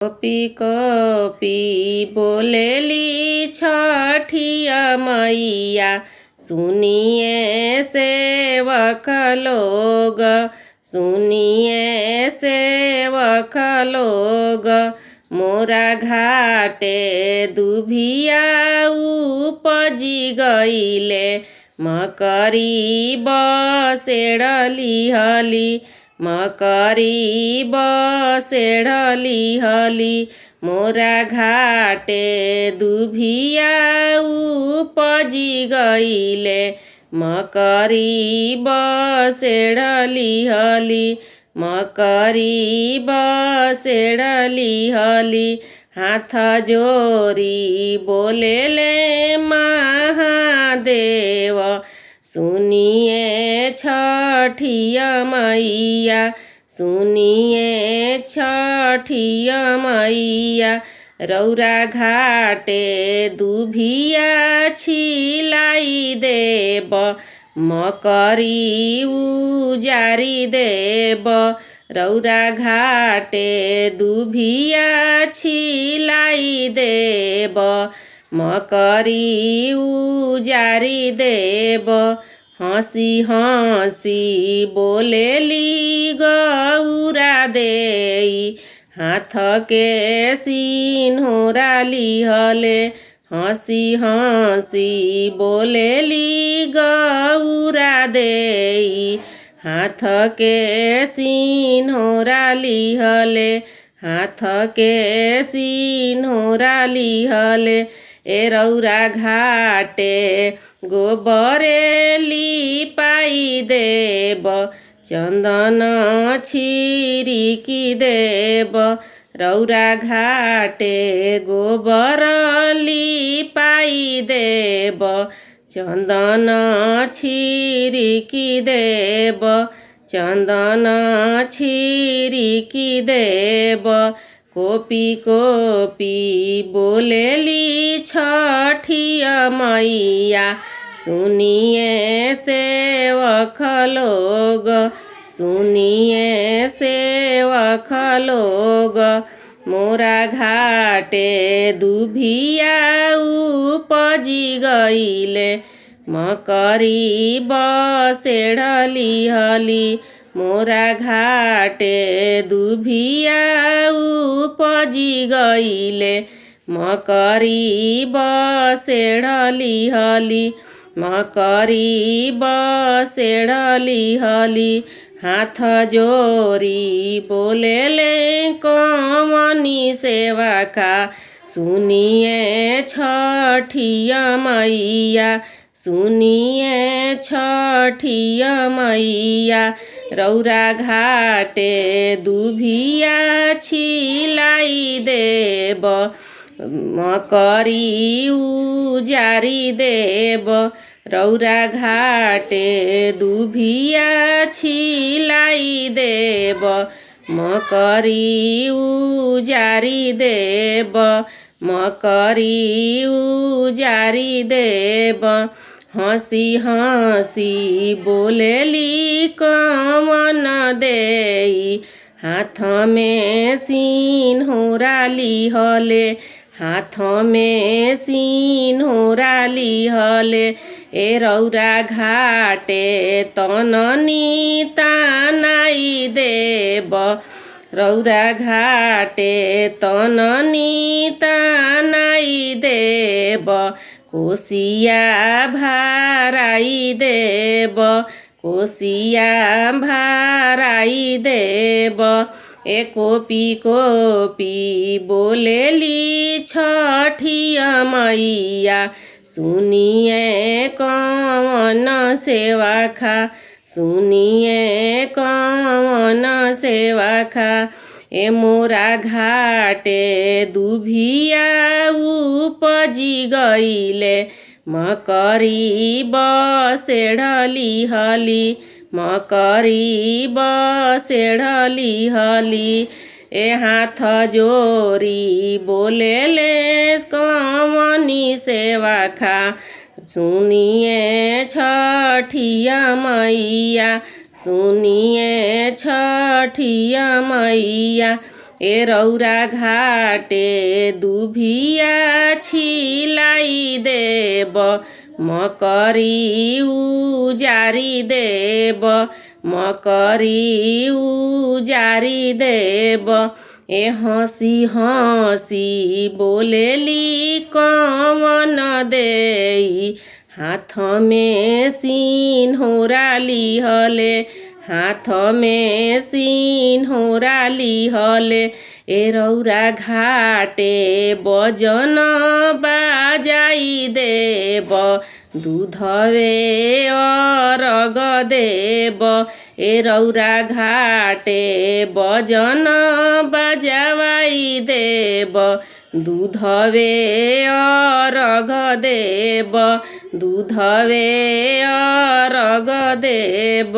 कपी कपी बोलेली छठिया मैया, सुनिए सेवक लोग, सुनिए सेवक लोग। मोरा घाटे दुभिया उपजी गईले, मकरी बसेड़ली हली, मकरी बसेड़ली हली। मोरा घाटे दुभिया उपजी गईले, मकरी बसेड़ली हली, मकरी बसेड़ली हली। हाथ जोरी बोलेले महादेव, सुनिए छठिया मैया, सुनिए छठिया मैया। रौरा घाटे दुभिया छिलाई देब, मकरी उजारी देब। रौरा घाटे दुभिया छिलाई देब, मकरी उजारी देब। हंसी हंसी बोलेली गौरा देई, हाथ के सिन्होरा लिहले। हंसी हंसी बोलेली गौरा देई, हाथ के सिन्होरा लिहले, हाथ के सिन्होरा लिहले। ए रौरा घाटे गोबरे लिपाई देब, चंदन छिरिकी देब। रौरा घाटे गोबर लिपाई देब, चंदन छिरिकी देब, चंदन छिरिकी देब। कोपी कोपी बोलेली छठिया मैया, सुनिए सेवक लोग, सुनिए सेवक लोग। मोरा घाटे दुभिया उपजी गईले, मकरी बसेड़ली हली। मोरा घाटे दुभिया उपजी गईले, मकरी बसेड़ली हली, मकरी बसेड़ली हली। हाथ जोरी बोलेले कवनी सेवा का, सुनिए छठिया मैया, सुनिए छठिया मैया। रौरा घाटे दुभिया छिलाई देब, मकरी उजारी देब। रौरा घाटे दुभिया छिलाई देब, मकरी उजारी देब, मकरी उजारी देब। हंसी हंसी बोलेली कवन देई, हाथ में सिन्होरा लिहले, हाथ में सिन्होरा लिहले। ए रौरा घाटे तननी तानाई देब, रौरा घाटे तननी तानाई देब। कोसिया भाराई देब, कोसिया भाराई देब। ए कोपी कोपी बोलेली छठिया मैया, सुनिए कवन सेवा खा, सुनिए कवन सेवा खा। ए मोरा घाटे दुभिया उपजी गईले, मकरी बसेड़ली हली, मकरी बसेड़ली हली। ए हाथ जोरी बोलेले कवनी सेवा खा, सुनिए छठिया मैया, सुनिए छठिया मैया। ए रौरा घाटे दुभिया छिलाई देब मकरी उजारी देब मकरी उजारी देब ए हँसी हँसी बोलेली कवन देई हाथ में सिन्होरा लिहले हाथ में सिन्होरा लिहले ए रौरा घाटे बजन बाजाई देब दूधवे अरग देब ए रौरा घाटे बजन बजावाई देब दूधवे अरग देब दूधवे अरग देब।